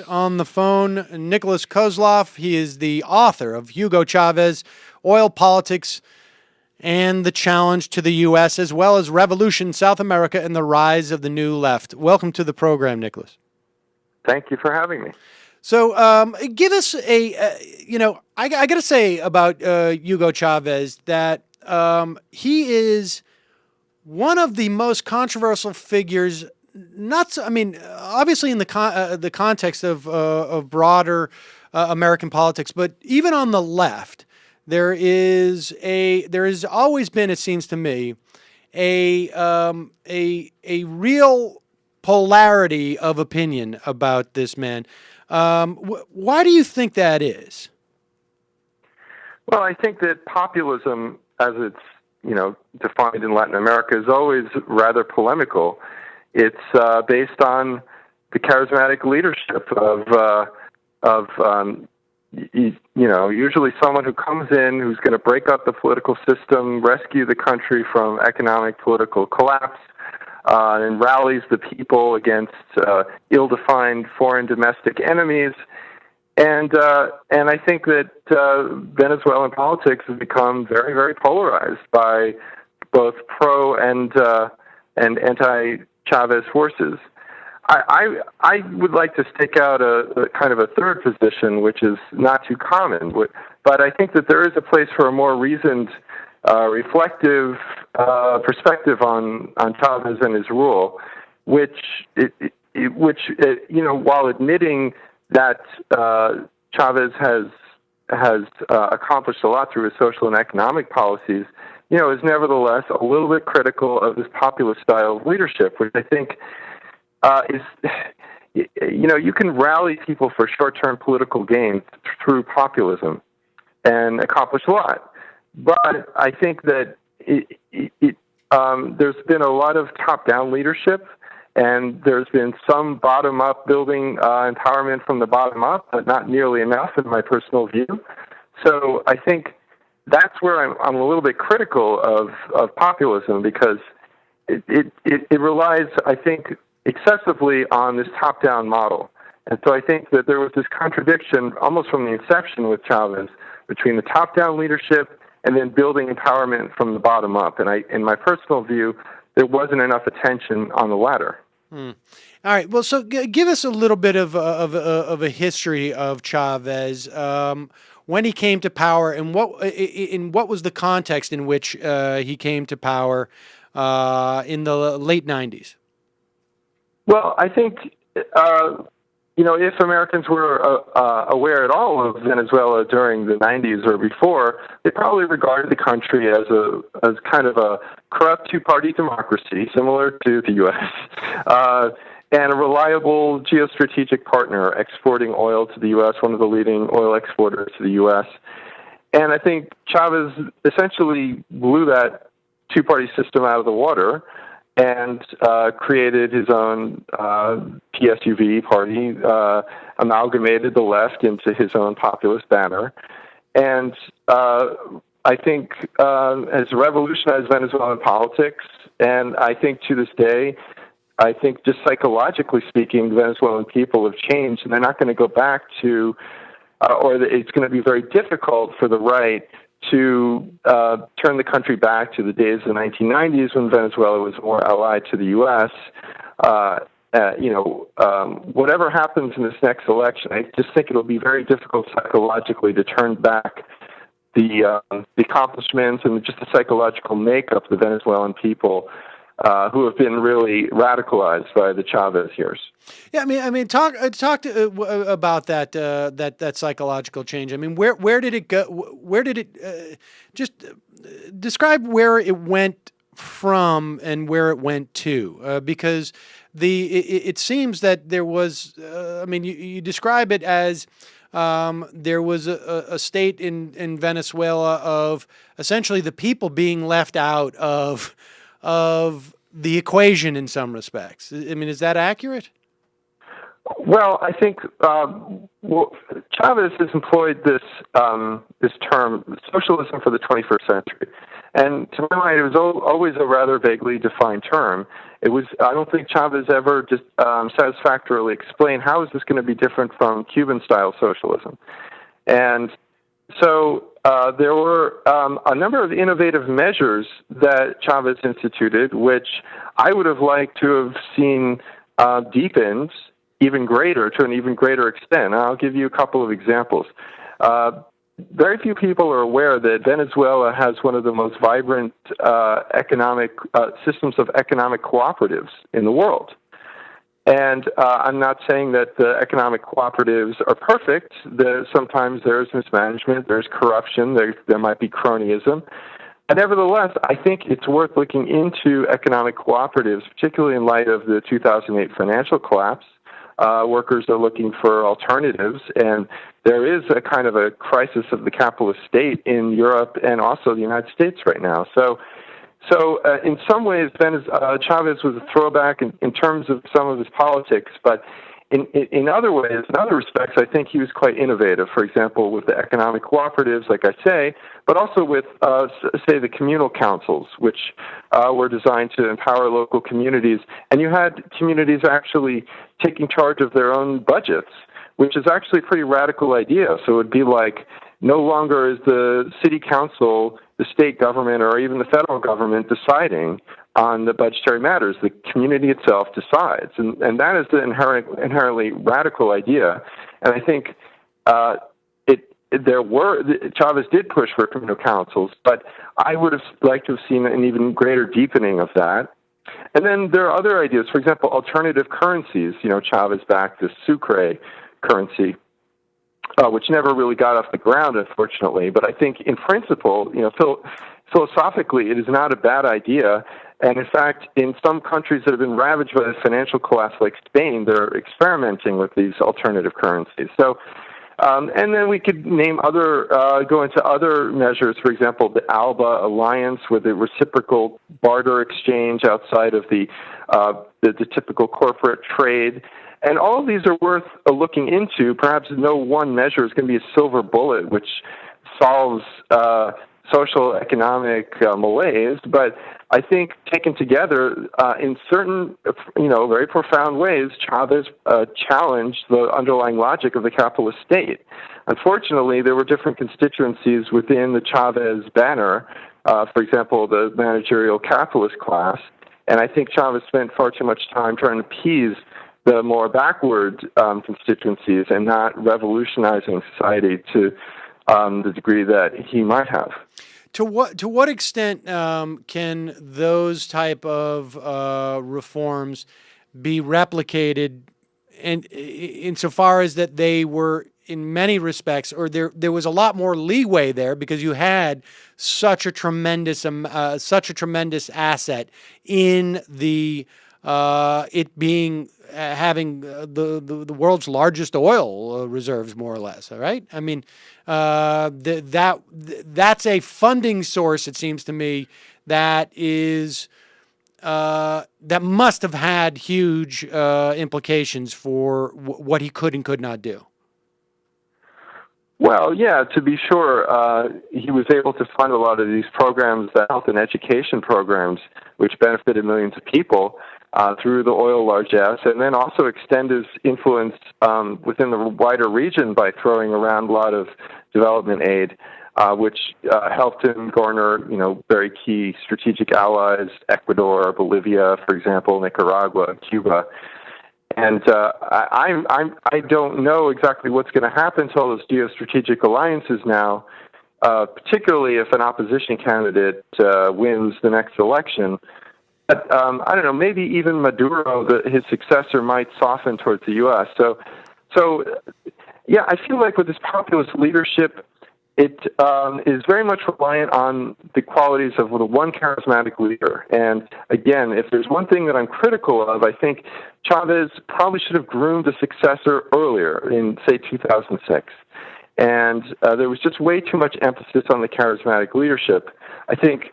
On the phone, Nikolas Kozloff. He is the author of Hugo Chavez, Oil Politics and the Challenge to the U.S., as well as Revolution, South America, and the Rise of the New Left. Welcome to the program, Nikolas. Thank you for having me. So give us I got to say about Hugo Chavez that he is one of the most controversial figures. Obviously in the context of broader American politics, but even on the left, there has always been, it seems to me, a real polarity of opinion about this man. Why do you think that is? Well, I think that populism, as it's defined in Latin America, is always rather polemical. It's based on the charismatic leadership of usually someone who comes in, who's going to break up the political system, rescue the country from economic, political collapse, and rallies the people against ill-defined foreign domestic enemies. And I think that Venezuelan politics has become very, very polarized by both pro and anti-Chavez forces. I would like to stick out a kind of a third position, which is not too common, but I think that there is a place for a more reasoned, reflective perspective on Chavez and his rule, which while admitting that Chavez has accomplished a lot through his social and economic policies, is nevertheless a little bit critical of his populist style of leadership, which I think is, you can rally people for short-term political gains through populism and accomplish a lot. But I think that there's been a lot of top-down leadership, and there's been some bottom-up building empowerment from the bottom up, but not nearly enough in my personal view. So I think that's where I'm a little bit critical of populism, because it relies, I think, excessively on this top-down model. And so I think that there was this contradiction almost from the inception with Chavez between the top-down leadership and then building empowerment from the bottom up. And in my personal view, there wasn't enough attention on the latter. All right. Well, so give us a little bit of a history of Chavez, when he came to power, and what was the context in which he came to power in the late 90s? Well, I think if Americans were aware at all of Venezuela during the 90s or before, they probably regarded the country as kind of a corrupt two-party democracy, similar to the U.S., and a reliable geostrategic partner exporting oil to the U.S., one of the leading oil exporters to the U.S. And I think Chavez essentially blew that two-party system out of the water and created his own PSUV party, amalgamated the left into his own populist banner, and I think has revolutionized Venezuelan politics. And I think to this day, I think just psychologically speaking, the Venezuelan people have changed, and they're not going to go back to, it's going to be very difficult for the right to turn the country back to the days of the 1990s when Venezuela was more allied to the U.S. Whatever happens in this next election, I just think it'll be very difficult psychologically to turn back the accomplishments and just the psychological makeup of the Venezuelan people who have been really radicalized by the Chavez years. Yeah, I mean, talk about that psychological change. I mean, where did it go? Where did it? Just describe where it went from and where it went to, because it seems that there was. You describe it as there was a state in Venezuela of essentially the people being left out of the equation in some respects. I mean, is that accurate? Well, I think Chavez has employed this term, socialism for the 21st century. And to my mind, it was always a rather vaguely defined term. I don't think Chavez ever just satisfactorily explained how is this going to be different from Cuban-style socialism. And so there were a number of innovative measures that Chavez instituted, which I would have liked to have seen deepened to an even greater extent. And I'll give you a couple of examples. Very few people are aware that Venezuela has one of the most vibrant economic systems of economic cooperatives in the world. And I'm not saying that the economic cooperatives are perfect. Sometimes there's mismanagement, there's corruption, there might be cronyism. But nevertheless, I think it's worth looking into economic cooperatives, particularly in light of the 2008 financial collapse. Workers are looking for alternatives, and there is a kind of a crisis of the capitalist state in Europe and also the United States right now. So in some ways, Chavez was a throwback in terms of some of his politics, but in other ways, in other respects, I think he was quite innovative. For example, with the economic cooperatives, like I say, but also with, say, the communal councils, which were designed to empower local communities. And you had communities actually taking charge of their own budgets, which is actually a pretty radical idea. So it would be like no longer is the city council, the state government, or even the federal government deciding on the budgetary matters. The community itself decides, and that is the inherently radical idea. And I think Chavez did push for communal councils, but I would have liked to have seen an even greater deepening of that. And then there are other ideas. For example, alternative currencies. Chavez backed the Sucre currency, which never really got off the ground, unfortunately. But I think in principle, philosophically, it is not a bad idea. And in fact, in some countries that have been ravaged by the financial collapse, like Spain, they're experimenting with these alternative currencies. So, and then we could go into other measures. For example, the ALBA alliance, with the reciprocal barter exchange outside of the typical corporate trade. And all of these are worth looking into. Perhaps no one measure is going to be a silver bullet which solves social economic malaise, but I think taken together in certain, very profound ways, Chavez challenged the underlying logic of the capitalist state. Unfortunately, there were different constituencies within the Chavez banner, for example, the managerial capitalist class, and I think Chavez spent far too much time trying to appease the more backward constituencies and not revolutionizing society to the degree that he might have. To what extent can those type of reforms be replicated, and insofar as that they were in many respects, or there was a lot more leeway there because you had such a tremendous asset in the it being having the world's largest oil reserves, more or less. All right, I mean that's a funding source. It seems to me that is that must have had huge implications for what he could and could not do. Well, yeah, to be sure, he was able to fund a lot of these programs, the health and education programs, which benefited millions of people through the oil largesse, and then also extend his influence within the wider region by throwing around a lot of development aid, which helped him garner, very key strategic allies: Ecuador, Bolivia, for example, Nicaragua, Cuba. And I don't know exactly what's going to happen to all those geostrategic alliances now, particularly if an opposition candidate wins the next election. But I don't know, maybe even Maduro, his successor, might soften towards the U.S. So yeah, I feel like with this populist leadership, it is very much reliant on the qualities of the one charismatic leader. And again, if there's one thing that I'm critical of, I think Chavez probably should have groomed a successor earlier in, say, 2006. And there was just way too much emphasis on the charismatic leadership. I think,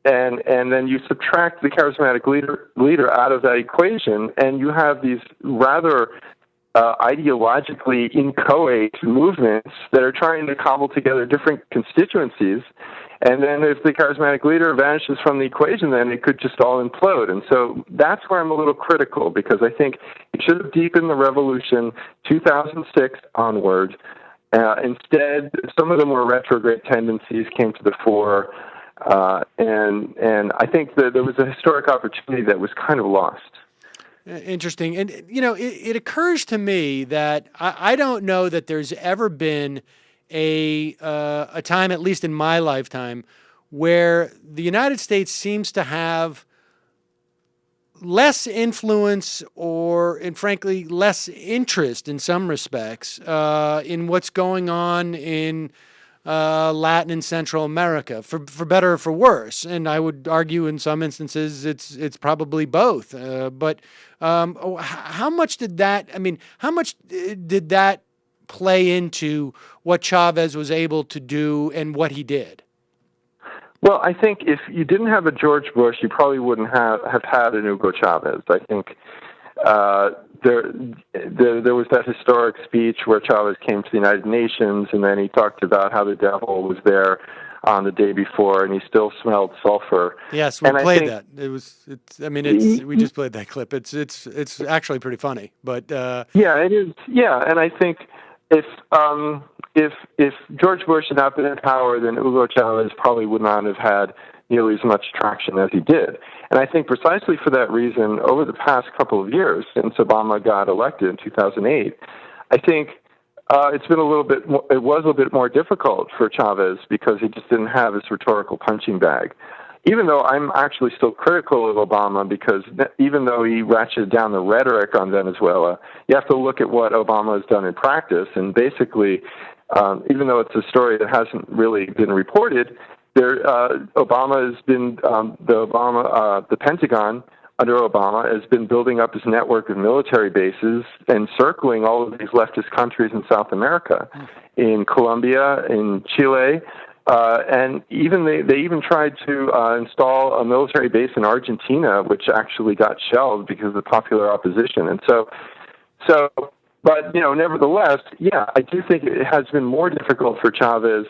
and then you subtract the charismatic leader out of that equation, and you have these rather ideologically inchoate movements that are trying to cobble together different constituencies. And then if the charismatic leader vanishes from the equation, then it could just all implode. And so that's where I'm a little critical, because I think it should have deepened the revolution 2006 onward. Instead, some of the more retrograde tendencies came to the fore. And I think that there was a historic opportunity that was kind of lost. Interesting. And, it occurs to me that I don't know that there's ever been a time, at least in my lifetime, where the United States seems to have less influence and frankly, less interest in some respects in what's going on in Latin and Central America, for better or for worse. And I would argue in some instances it's probably both. But how much did that play into what Chavez was able to do and what he did? Well, I think if you didn't have a George Bush, you probably wouldn't have had an Hugo Chavez. I think there was that historic speech where Chavez came to the United Nations, and then he talked about how the devil was there on the day before, and he still smelled sulfur. Yes, we played that. We just played that clip. It's actually pretty funny, but yeah, it is. Yeah, and I think if George Bush had not been in power, then Hugo Chavez probably would not have had nearly as much traction as he did. And I think precisely for that reason, over the past couple of years, since Obama got elected in 2008, I think it was a little bit more difficult for Chavez because he just didn't have his rhetorical punching bag. Even though I'm actually still critical of Obama, because even though he ratcheted down the rhetoric on Venezuela, you have to look at what Obama has done in practice. And basically, even though it's a story that hasn't really been reported, Obama has been the Pentagon under Obama has been building up his network of military bases and circling all of these leftist countries in South America, in Colombia, in Chile, and they even tried to install a military base in Argentina, which actually got shelved because of the popular opposition. And but nevertheless, yeah, I do think it has been more difficult for Chavez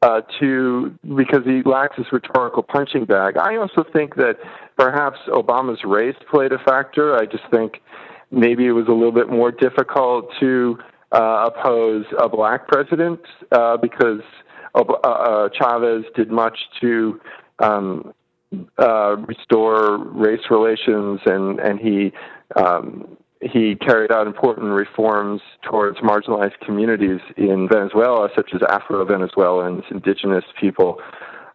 because he lacks his rhetorical punching bag. I also think that perhaps Obama's race played a factor. I just think maybe it was a little bit more difficult to oppose a black president because Chavez did much to restore race relations, and he carried out important reforms towards marginalized communities in Venezuela, such as Afro-Venezuelans, indigenous people.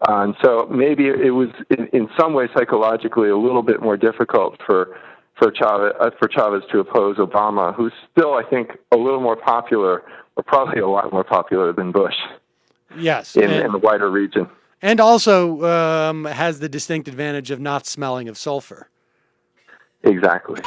And so maybe it was, in some way, psychologically a little bit more difficult for Chavez to oppose Obama, who's still, I think, a little more popular, or probably a lot more popular than Bush. Yes, in the wider region. And also has the distinct advantage of not smelling of sulfur. Exactly.